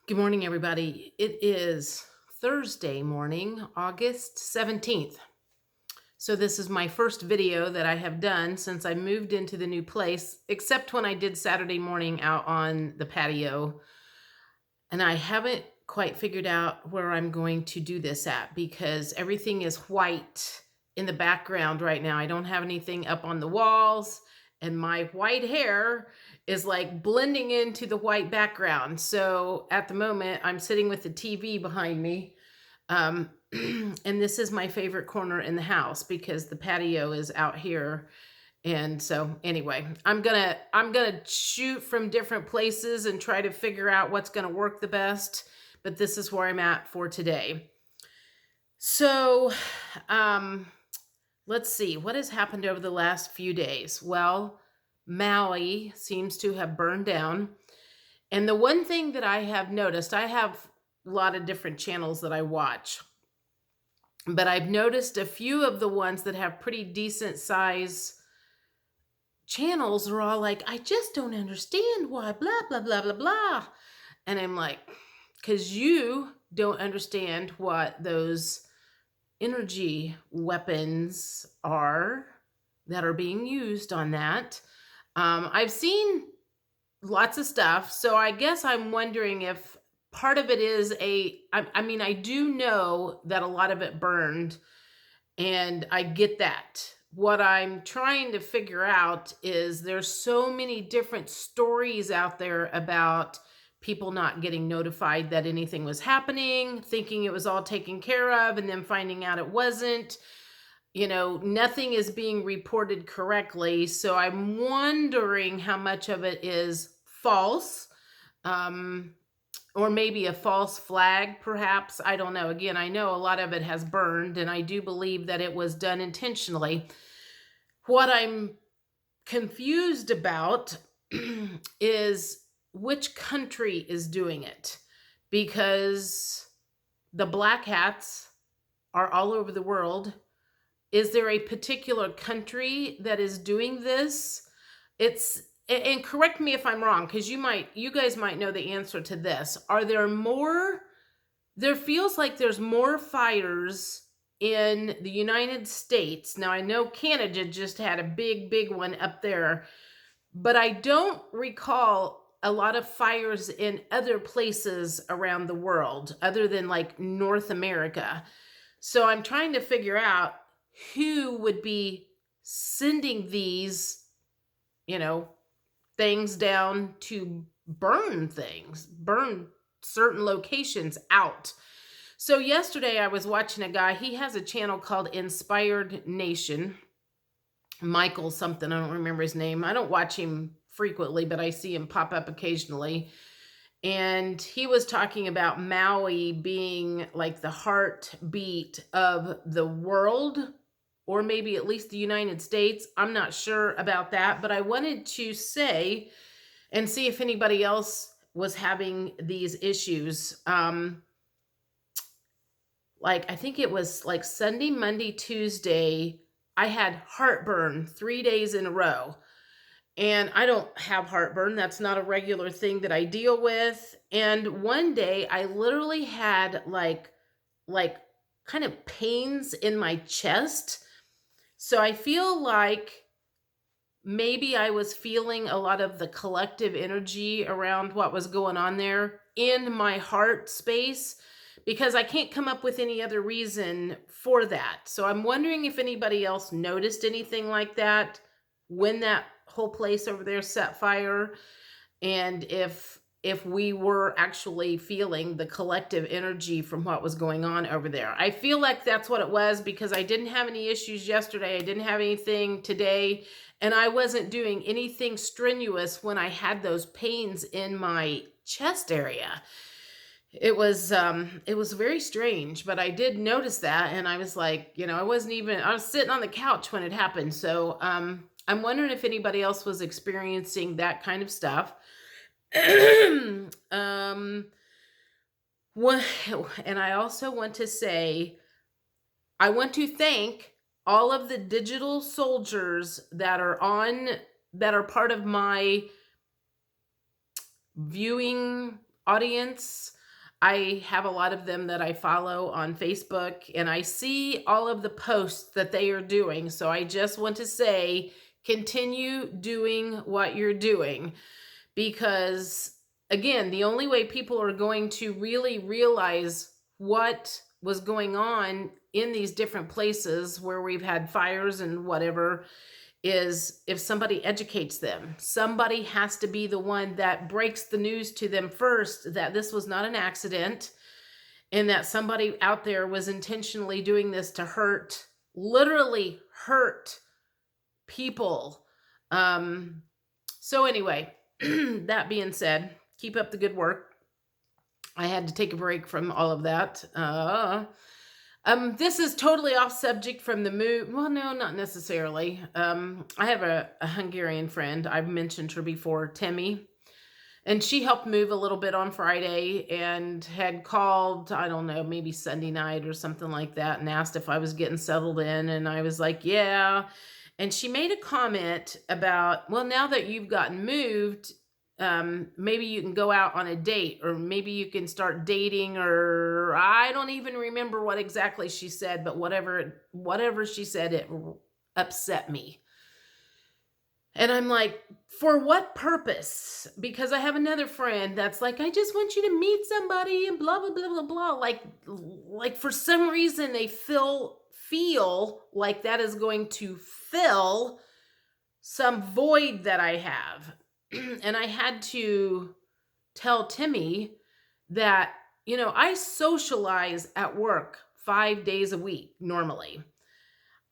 Good morning, everybody. It is Thursday morning, August 17th. So this is my first video that I have done since I moved into the new place, except when I did Saturday morning out on the patio. And I haven't quite figured out where I'm going to do this at because everything is white in the background right now. I don't have anything up on the walls, and my white hair is like blending into the white background. So at the moment, I'm sitting with the TV behind me. And this is my favorite corner in the house because the patio is out here. And so anyway, I'm gonna shoot from different places and try to figure out what's gonna work the best. But this is where I'm at for today. So um let's see what has happened over the last few days. Well, Maui seems to have burned down. And the one thing that I have noticed, I have a lot of different channels that I watch, but I've noticed a few of the ones that have pretty decent size channels are all like, I just don't understand why, blah, blah, blah, blah, blah. And I'm like, because you don't understand what those energy weapons are that are being used on that. I've seen lots of stuff. So I guess I'm wondering if part of it is I mean, I do know that a lot of it burned, and I get that. What I'm trying to figure out is there's so many different stories out there about people not getting notified that anything was happening, thinking it was all taken care of, and then finding out it wasn't. Nothing is being reported correctly. So I'm wondering how much of it is false. Or maybe a false flag, perhaps. I don't know. Again, I know a lot of it has burned, and I do believe that it was done intentionally. What I'm confused about is which country is doing it, because the black hats are all over the world. Is there a particular country that is doing this? And correct me if I'm wrong, because you guys might know the answer to this. There feels like there's more fires in the United States. Now I know Canada just had a big one up there, but I don't recall a lot of fires in other places around the world other than like North America. So I'm trying to figure out who would be sending these, you know, things down to burn certain locations out. So yesterday I was watching a guy, he has a channel called Inspired Nation. Michael something, I don't remember his name. I don't watch him frequently, but I see him pop up occasionally. And he was talking about Maui being like the heartbeat of the world, or maybe at least the United States. I'm not sure about that, but I wanted to say and see if anybody else was having these issues. Like I think it was like Sunday, Monday, Tuesday, I had heartburn 3 days in a row. And I don't have heartburn. That's not a regular thing that I deal with. And one day I literally had like kind of pains in my chest. So I feel like maybe I was feeling a lot of the collective energy around what was going on there in my heart space, because I can't come up with any other reason for that. So I'm wondering if anybody else noticed anything like that when that whole place over there set fire, and if we were actually feeling the collective energy from what was going on over there. I feel like that's what it was, because I didn't have any issues yesterday. I didn't have anything today, and I wasn't doing anything strenuous when I had those pains in my chest area. It was very strange, but I did notice that, and I was like, I was sitting on the couch when it happened. So I'm wondering if anybody else was experiencing that kind of stuff. um, and I also want to say, I want to thank all of the digital soldiers that are part of my viewing audience. I have a lot of them that I follow on Facebook, and I see all of the posts that they are doing. So I just want to say, continue doing what you're doing, because again, the only way people are going to really realize what was going on in these different places where we've had fires and whatever is if somebody educates them. Somebody has to be the one that breaks the news to them first that this was not an accident and that somebody out there was intentionally doing this to hurt, literally hurt people. So anyway, that being said, keep up the good work. I had to take a break from all of that. This is totally off subject from the move. Well, no, not necessarily. I have a Hungarian friend. I've mentioned her before, Timmy. And she helped move a little bit on Friday and had called, I don't know, maybe Sunday night or something like that, and asked if I was getting settled in. And I was like, yeah. And she made a comment about, well, now that you've gotten moved, maybe you can go out on a date, or maybe you can start dating, or I don't even remember what exactly she said, but whatever she said, it upset me. And I'm like, for what purpose? Because I have another friend that's like, I just want you to meet somebody and blah, blah, blah, blah, blah. Like for some reason they feel like that is going to fill some void that I have. And I had to tell Timmy that, I socialize at work 5 days a week normally.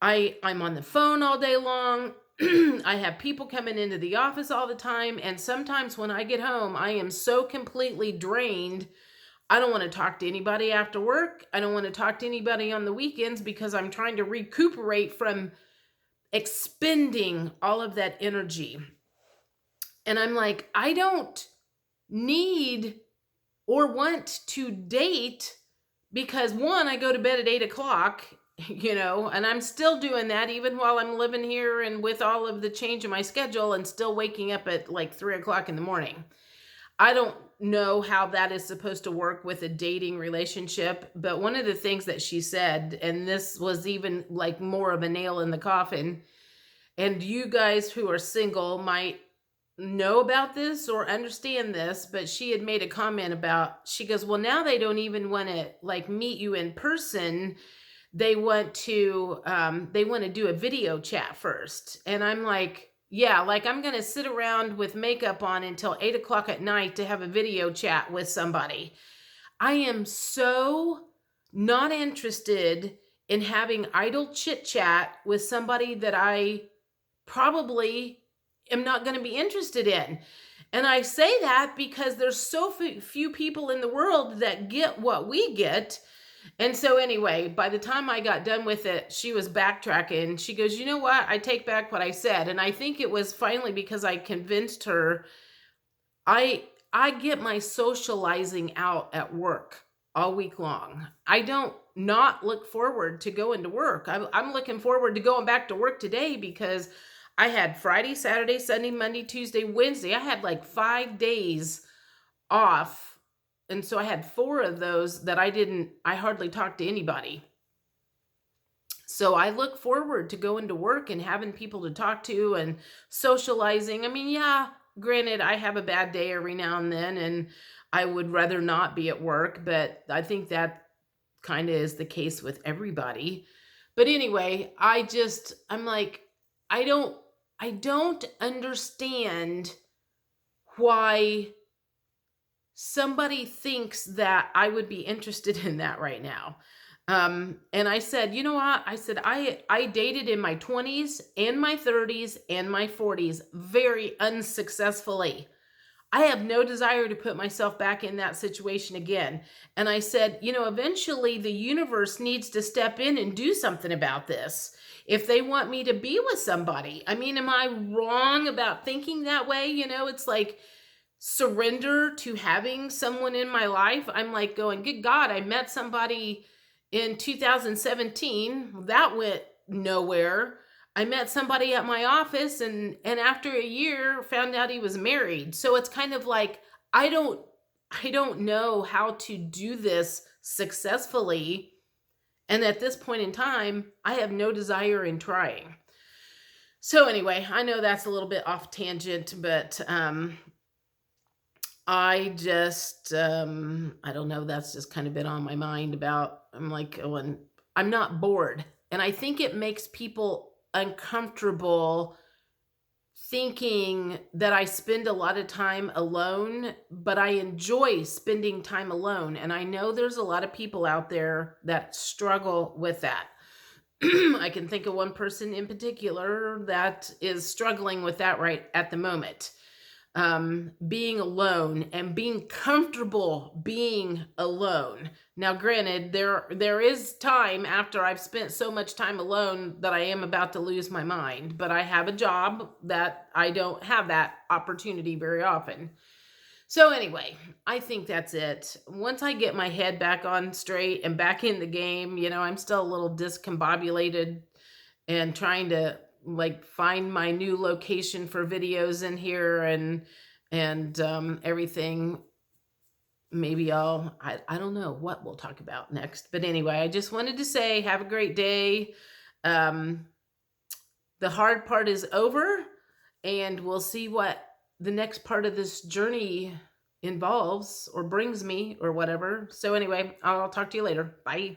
I'm on the phone all day long. I have people coming into the office all the time. And sometimes when I get home, I am so completely drained. I don't want to talk to anybody after work. I don't want to talk to anybody on the weekends because I'm trying to recuperate from expending all of that energy. And I'm like, I don't need or want to date because one, I go to bed at 8:00, and I'm still doing that even while I'm living here and with all of the change in my schedule and still waking up at like 3:00 in the morning. I don't know how that is supposed to work with a dating relationship, but one of the things that she said, and this was even like more of a nail in the coffin, and you guys who are single might know about this or understand this, but she had made a comment about, she goes, well, now they don't even want to like meet you in person. They want to do a video chat first. And I'm like, yeah, like I'm going to sit around with makeup on until 8:00 at night to have a video chat with somebody. I am so not interested in having idle chit chat with somebody that I probably am not going to be interested in. And I say that because there's so few people in the world that get what we get. And so anyway, by the time I got done with it, she was backtracking. She goes, you know what? I take back what I said. And I think it was finally because I convinced her. I get my socializing out at work all week long. I don't not look forward to going to work. I'm looking forward to going back to work today because I had Friday, Saturday, Sunday, Monday, Tuesday, Wednesday. I had like 5 days off. And so I had 4 of those that I hardly talked to anybody. So I look forward to going to work and having people to talk to and socializing. I mean, yeah, granted, I have a bad day every now and then, and I would rather not be at work, but I think that kind of is the case with everybody. But anyway, I'm like, I don't understand why somebody thinks that I would be interested in that right now. And I said, you know what? I said, I dated in my 20s and my 30s and my 40s very unsuccessfully. I have no desire to put myself back in that situation again. And I said, eventually the universe needs to step in and do something about this. If they want me to be with somebody, I mean, am I wrong about thinking that way? It's like surrender to having someone in my life. I'm like going, good God, I met somebody in 2017. That went nowhere. I met somebody at my office and after a year found out he was married. So it's kind of like, I don't I don't know how to do this successfully. And at this point in time, I have no desire in trying. So anyway, I know that's a little bit off tangent, but I just I don't know, that's just kind of been on my mind about, I'm like, oh, and I'm not bored. And I think it makes people uncomfortable thinking that I spend a lot of time alone, but I enjoy spending time alone. And I know there's a lot of people out there that struggle with that. I can think of one person in particular that is struggling with that right at the moment. Being alone and being comfortable being alone. Now, granted, there is time after I've spent so much time alone that I am about to lose my mind, but I have a job that I don't have that opportunity very often. So anyway, I think that's it. Once I get my head back on straight and back in the game, I'm still a little discombobulated and trying to like find my new location for videos in here and everything. Maybe I don't know what we'll talk about next. But anyway, I just wanted to say have a great day. The hard part is over, and we'll see what the next part of this journey involves or brings me or whatever. So anyway, I'll talk to you later. Bye.